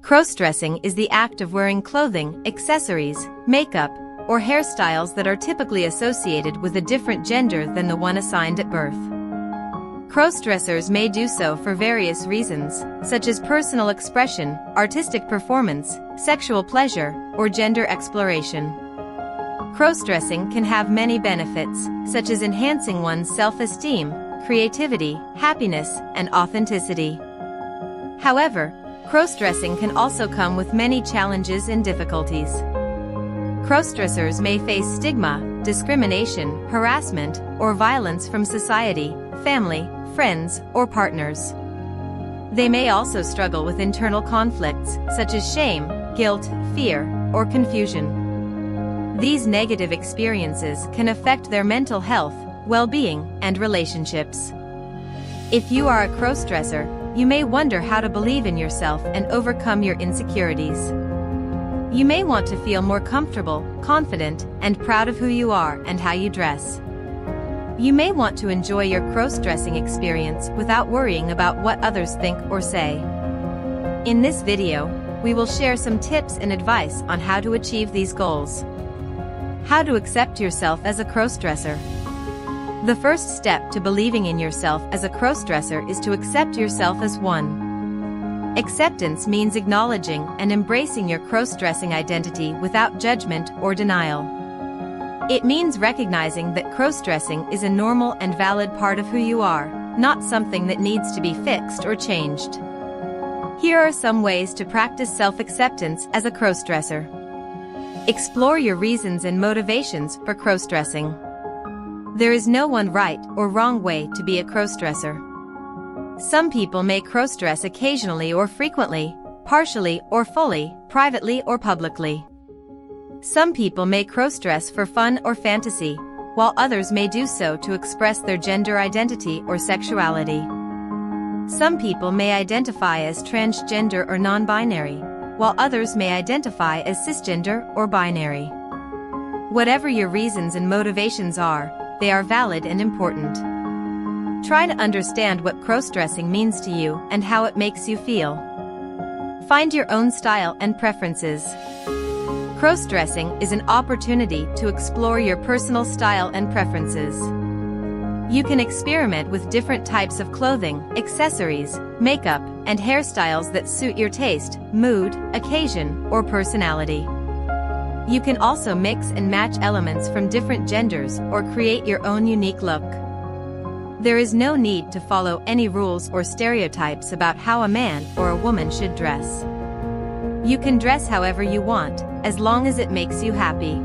Crossdressing is the act of wearing clothing, accessories, makeup, or hairstyles that are typically associated with a different gender than the one assigned at birth. Crossdressers may do so for various reasons, such as personal expression, artistic performance, sexual pleasure, or gender exploration. Crossdressing can have many benefits, such as enhancing one's self-esteem, creativity, happiness, and authenticity. However, crossdressing can also come with many challenges and difficulties. Crossdressers may face stigma, discrimination, harassment, or violence from society, family, friends, or partners. They may also struggle with internal conflicts, such as shame, guilt, fear, or confusion. These negative experiences can affect their mental health, well-being, and relationships. If you are a crossdresser, you may wonder how to believe in yourself and overcome your insecurities. You may want to feel more comfortable, confident, and proud of who you are and how you dress. You may want to enjoy your crossdressing experience without worrying about what others think or say. In this video, we will share some tips and advice on how to achieve these goals. How to accept yourself as a crossdresser. The first step to believing in yourself as a crossdresser is to accept yourself as one. Acceptance means acknowledging and embracing your crossdressing identity without judgment or denial. It means recognizing that crossdressing is a normal and valid part of who you are, not something that needs to be fixed or changed. Here are some ways to practice self-acceptance as a crossdresser. Explore your reasons and motivations for crossdressing. There is no one right or wrong way to be a crossdresser. Some people may crossdress occasionally or frequently, partially or fully, privately or publicly. Some people may crossdress for fun or fantasy, while others may do so to express their gender identity or sexuality. Some people may identify as transgender or non-binary, while others may identify as cisgender or binary. Whatever your reasons and motivations are, they are valid and important. Try to understand what crossdressing means to you and how it makes you feel. Find your own style and preferences. Crossdressing is an opportunity to explore your personal style and preferences. You can experiment with different types of clothing, accessories, makeup, and hairstyles that suit your taste, mood, occasion, or personality. You can also mix and match elements from different genders or create your own unique look. There is no need to follow any rules or stereotypes about how a man or a woman should dress. You can dress however you want, as long as it makes you happy.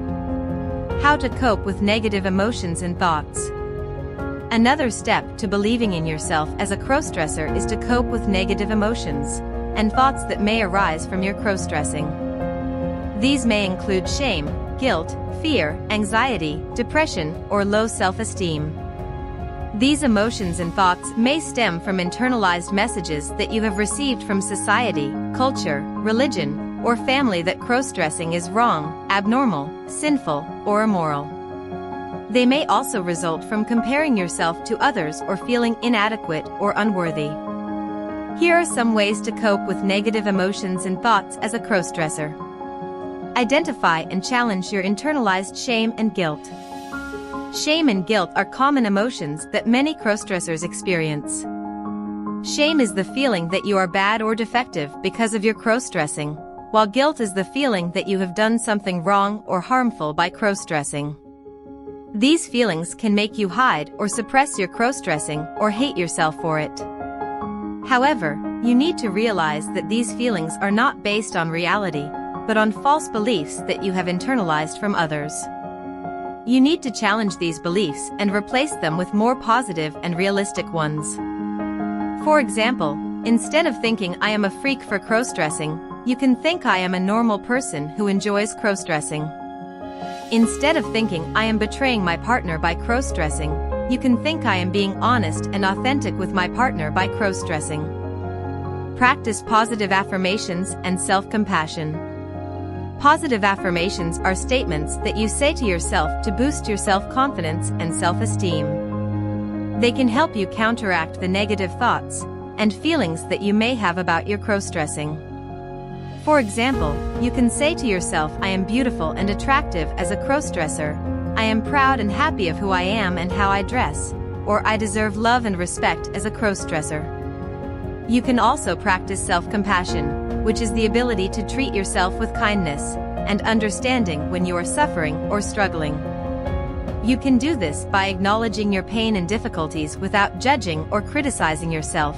How to cope with negative emotions and thoughts. Another step to believing in yourself as a crossdresser is to cope with negative emotions and thoughts that may arise from your crossdressing. These may include shame, guilt, fear, anxiety, depression, or low self-esteem. These emotions and thoughts may stem from internalized messages that you have received from society, culture, religion, or family that crossdressing is wrong, abnormal, sinful, or immoral. They may also result from comparing yourself to others or feeling inadequate or unworthy. Here are some ways to cope with negative emotions and thoughts as a crossdresser. Identify and challenge your internalized shame and guilt. Shame and guilt are common emotions that many crossdressers experience. Shame is the feeling that you are bad or defective because of your crossdressing, while guilt is the feeling that you have done something wrong or harmful by crossdressing. These feelings can make you hide or suppress your crossdressing or hate yourself for it. However, you need to realize that these feelings are not based on reality, but on false beliefs that you have internalized from others. You need to challenge these beliefs and replace them with more positive and realistic ones. For example, instead of thinking I am a freak for crossdressing, you can think I am a normal person who enjoys crossdressing. Instead of thinking I am betraying my partner by crossdressing, you can think I am being honest and authentic with my partner by crossdressing. Practice positive affirmations and self-compassion. Positive affirmations are statements that you say to yourself to boost your self-confidence and self-esteem. They can help you counteract the negative thoughts and feelings that you may have about your crossdressing. For example, you can say to yourself, I am beautiful and attractive as a crossdresser, I am proud and happy of who I am and how I dress, or I deserve love and respect as a crossdresser. You can also practice self-compassion, which is the ability to treat yourself with kindness and understanding when you are suffering or struggling. You can do this by acknowledging your pain and difficulties without judging or criticizing yourself,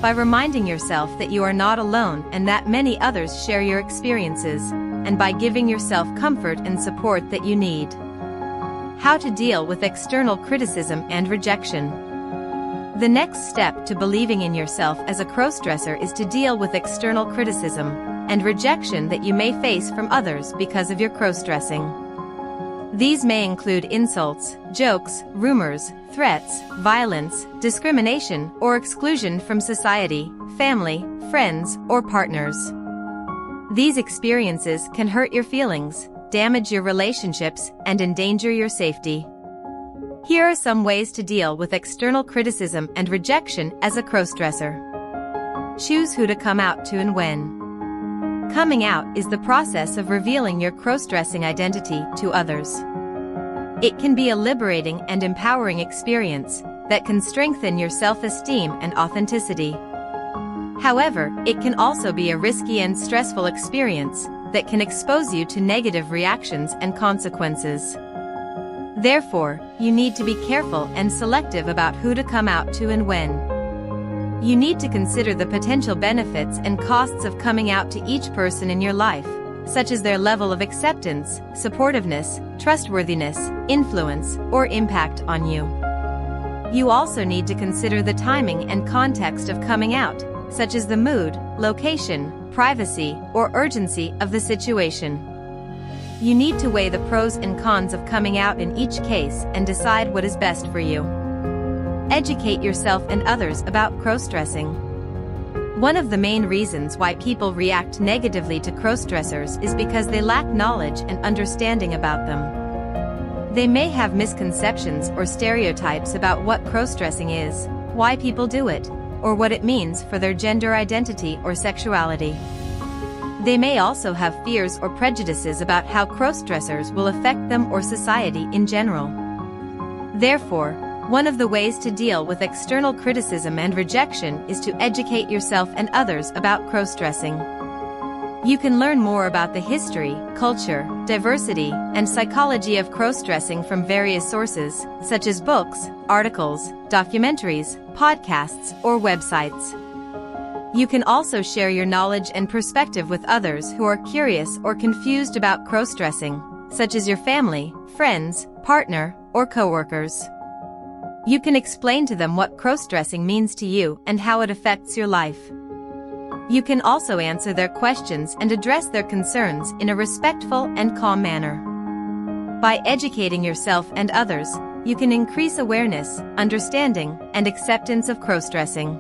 by reminding yourself that you are not alone and that many others share your experiences, and by giving yourself comfort and support that you need. How to deal with external criticism and rejection. The next step to believing in yourself as a crossdresser is to deal with external criticism and rejection that you may face from others because of your crossdressing. These may include insults, jokes, rumors, threats, violence, discrimination, or exclusion from society, family, friends, or partners. These experiences can hurt your feelings, damage your relationships, and endanger your safety. Here are some ways to deal with external criticism and rejection as a crossdresser. Choose who to come out to and when. Coming out is the process of revealing your crossdressing identity to others. It can be a liberating and empowering experience that can strengthen your self-esteem and authenticity. However, it can also be a risky and stressful experience that can expose you to negative reactions and consequences. Therefore, you need to be careful and selective about who to come out to and when. You need to consider the potential benefits and costs of coming out to each person in your life, such as their level of acceptance, supportiveness, trustworthiness, influence, or impact on you. You also need to consider the timing and context of coming out, such as the mood, location, privacy, or urgency of the situation. You need to weigh the pros and cons of coming out in each case and decide what is best for you. Educate yourself and others about crossdressing. One of the main reasons why people react negatively to crossdressers is because they lack knowledge and understanding about them. They may have misconceptions or stereotypes about what crossdressing is, why people do it, or what it means for their gender identity or sexuality. They may also have fears or prejudices about how crossdressers will affect them or society in general. Therefore, one of the ways to deal with external criticism and rejection is to educate yourself and others about crossdressing. You can learn more about the history, culture, diversity, and psychology of crossdressing from various sources, such as books, articles, documentaries, podcasts, or websites. You can also share your knowledge and perspective with others who are curious or confused about crossdressing, such as your family, friends, partner, or coworkers. You can explain to them what crossdressing means to you and how it affects your life. You can also answer their questions and address their concerns in a respectful and calm manner. By educating yourself and others, you can increase awareness, understanding, and acceptance of crossdressing.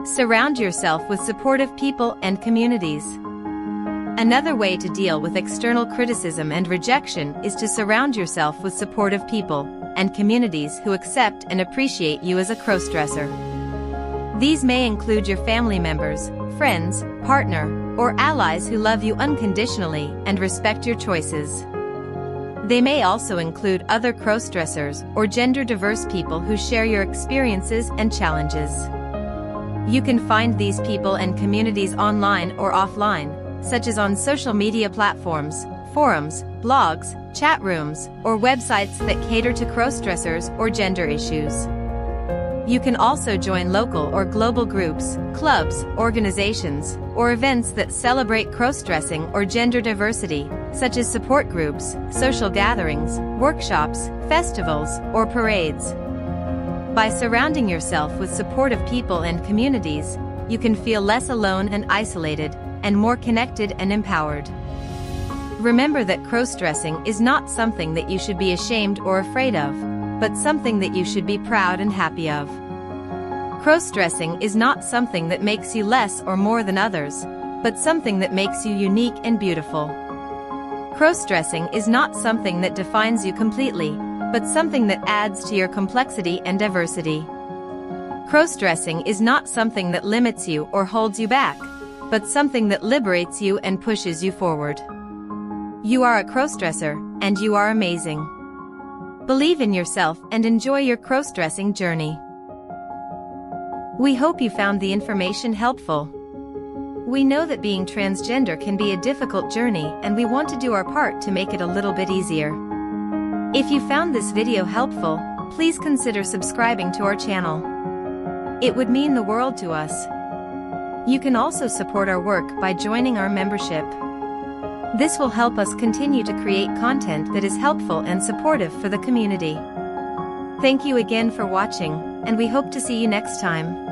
Surround yourself with supportive people and communities. Another way to deal with external criticism and rejection is to surround yourself with supportive people and communities who accept and appreciate you as a crossdresser. These may include your family members, friends, partner, or allies who love you unconditionally and respect your choices. They may also include other crossdressers or gender-diverse people who share your experiences and challenges. You can find these people and communities online or offline, such as on social media platforms, forums, blogs, chat rooms, or websites that cater to crossdressers or gender issues. You can also join local or global groups, clubs, organizations, or events that celebrate crossdressing or gender diversity, such as support groups, social gatherings, workshops, festivals, or parades. By surrounding yourself with supportive people and communities, you can feel less alone and isolated, and more connected and empowered. Remember that crossdressing is not something that you should be ashamed or afraid of, but something that you should be proud and happy of. Crossdressing is not something that makes you less or more than others, but something that makes you unique and beautiful. Crossdressing is not something that defines you completely, but something that adds to your complexity and diversity. Crossdressing is not something that limits you or holds you back, but something that liberates you and pushes you forward. You are a crossdresser, and you are amazing. Believe in yourself and enjoy your crossdressing journey. We hope you found the information helpful. We know that being transgender can be a difficult journey, and we want to do our part to make it a little bit easier. If you found this video helpful, please consider subscribing to our channel. It would mean the world to us. You can also support our work by joining our membership. This will help us continue to create content that is helpful and supportive for the community. Thank you again for watching, and we hope to see you next time.